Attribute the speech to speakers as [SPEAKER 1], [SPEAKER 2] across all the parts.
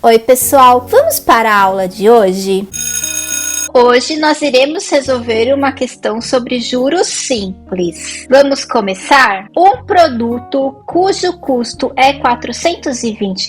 [SPEAKER 1] Oi pessoal, vamos para a aula de hoje? Hoje nós iremos resolver uma questão sobre juros simples. Vamos começar? Um produto cujo custo é R$420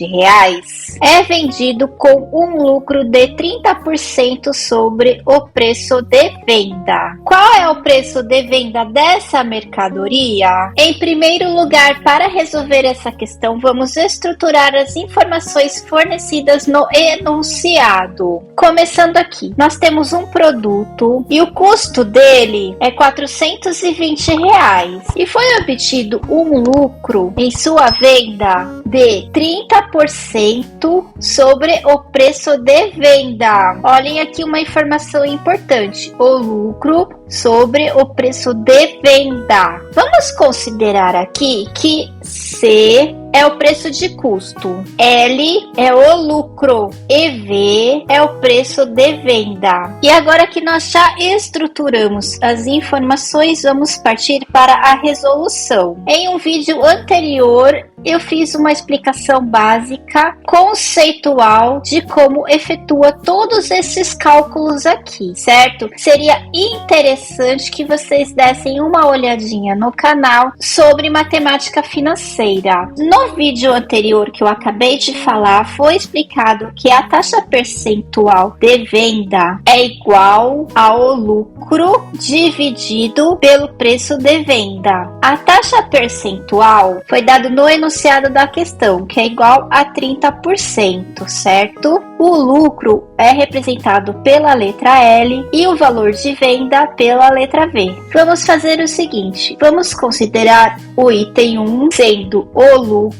[SPEAKER 1] é vendido com um lucro de 30% sobre o preço de venda. Qual é o preço de venda dessa mercadoria? Em primeiro lugar, para resolver essa questão, vamos estruturar as informações fornecidas no enunciado. Começando aqui, nós temos um produto e o custo dele é R$420 e foi obtido um lucro em sua venda de 30% sobre o preço de venda. Olhem aqui uma informação importante: o lucro sobre o preço de venda. Vamos considerar aqui que C é o preço de custo, L é o lucro e V é o preço de venda. E agora que nós já estruturamos as informações, vamos partir para a resolução. Em um vídeo anterior, eu fiz uma explicação básica, conceitual, de como efetua todos esses cálculos aqui, certo? Seria interessante que vocês dessem uma olhadinha no canal sobre matemática financeira. No vídeo anterior que eu acabei de falar, foi explicado que a taxa percentual de venda é igual ao lucro dividido pelo preço de venda. A taxa percentual foi dada no enunciado da questão, que é igual a 30%, certo? O lucro é representado pela letra L e o valor de venda pela letra V. Vamos fazer o seguinte, vamos considerar o item 1 sendo o lucro.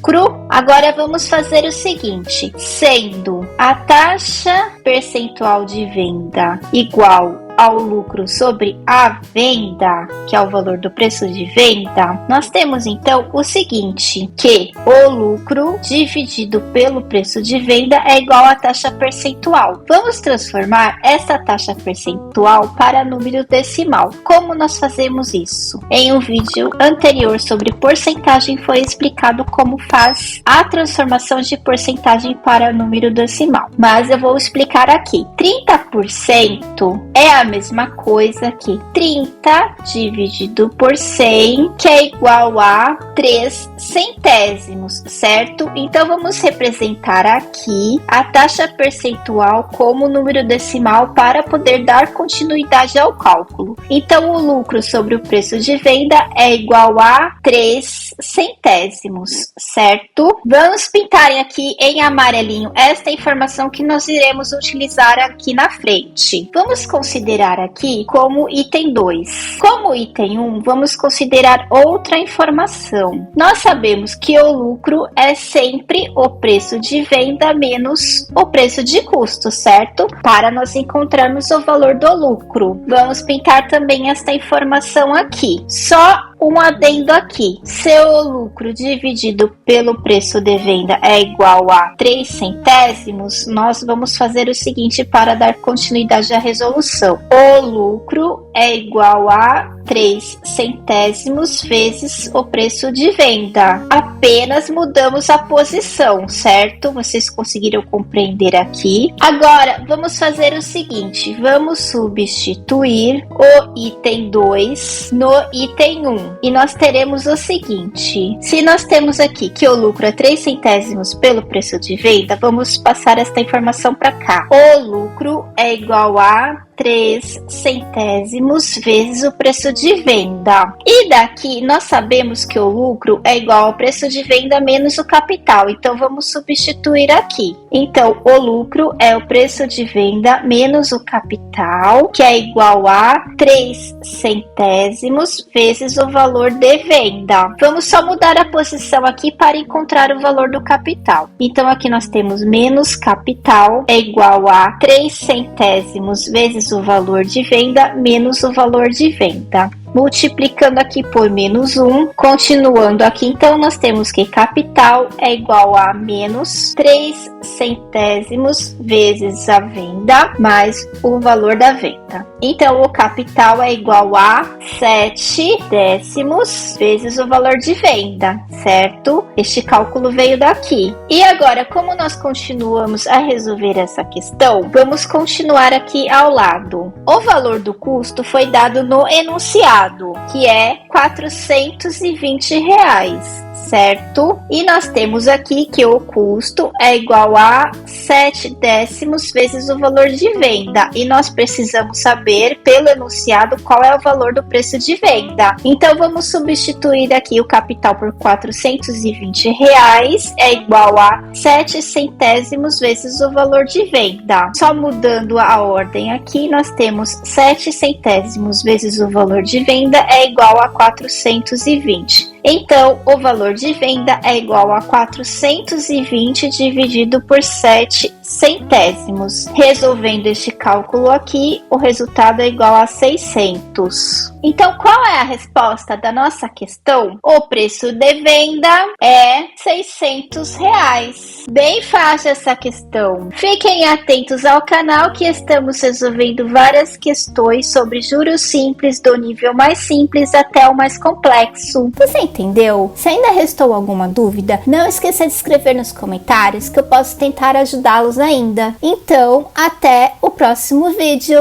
[SPEAKER 1] Agora vamos fazer o seguinte, sendo a taxa percentual de venda igual ao lucro sobre a venda, que é o valor do preço de venda, nós temos então o seguinte, que o lucro dividido pelo preço de venda é igual à taxa percentual. Vamos transformar essa taxa percentual para número decimal. Como nós fazemos isso? Em um vídeo anterior sobre porcentagem foi explicado como faz a transformação de porcentagem para número decimal, mas eu vou explicar aqui. 30% é a mesma coisa que 30 dividido por 100, que é igual a 3 centésimos, certo? Então vamos representar aqui a taxa percentual como número decimal para poder dar continuidade ao cálculo. Então o lucro sobre o preço de venda é igual a 3 centésimos, certo? Vamos pintar aqui em amarelinho esta informação que nós iremos utilizar aqui na frente. Vamos considerar aqui como item 2. Como item 1, vamos considerar outra informação. Nós sabemos que o lucro é sempre o preço de venda menos o preço de custo, certo? Para nós encontrarmos o valor do lucro. Vamos pintar também esta informação aqui. Só um adendo aqui. Se o lucro dividido pelo preço de venda é igual a 3 centésimos, nós vamos fazer o seguinte para dar continuidade à resolução. O lucro é igual a 3 centésimos vezes o preço de venda. Apenas mudamos a posição, certo? Vocês conseguiram compreender aqui? Agora, vamos fazer o seguinte. Vamos substituir o item 2 no item 1. E nós teremos o seguinte. Se nós temos aqui que o lucro é 3 centésimos pelo preço de venda, vamos passar esta informação para cá. O lucro é igual a 3 centésimos vezes o preço de venda. E daqui nós sabemos que o lucro é igual ao preço de venda menos o capital. Então vamos substituir aqui. Então o lucro é o preço de venda menos o capital, que é igual a 3 centésimos vezes o valor de venda. Vamos só mudar a posição aqui para encontrar o valor do capital. Então aqui nós temos menos capital é igual a 3 centésimos vezes o valor de venda menos o valor de venda. multiplicando aqui por menos 1, continuando aqui, então nós temos que capital é igual a menos 3 centésimos vezes a venda mais o valor da venda. Então, o capital é igual a 7 décimos vezes o valor de venda, certo? Este cálculo veio daqui. E agora, como nós continuamos a resolver essa questão, vamos continuar aqui ao lado. O valor do custo foi dado no enunciado, que é R$420, certo? E nós temos aqui que o custo é igual a 7 décimos vezes o valor de venda. E nós precisamos saber, pelo enunciado, qual é o valor do preço de venda. Então, vamos substituir aqui o capital por R$420, é igual a 7 centésimos vezes o valor de venda. Só mudando a ordem aqui, nós temos 7 centésimos vezes o valor de venda é igual a 420. Então, o valor de venda é igual a 420 dividido por 7 centésimos. Resolvendo este cálculo aqui, o resultado é igual a 600. Então, qual é a resposta da nossa questão? O preço de venda é R$600. Bem fácil essa questão. Fiquem atentos ao canal que estamos resolvendo várias questões sobre juros simples, do nível mais simples até o mais complexo.
[SPEAKER 2] Você entendeu? Se ainda restou alguma dúvida, não esqueça de escrever nos comentários que eu posso tentar ajudá-los ainda. Então, até o próximo vídeo.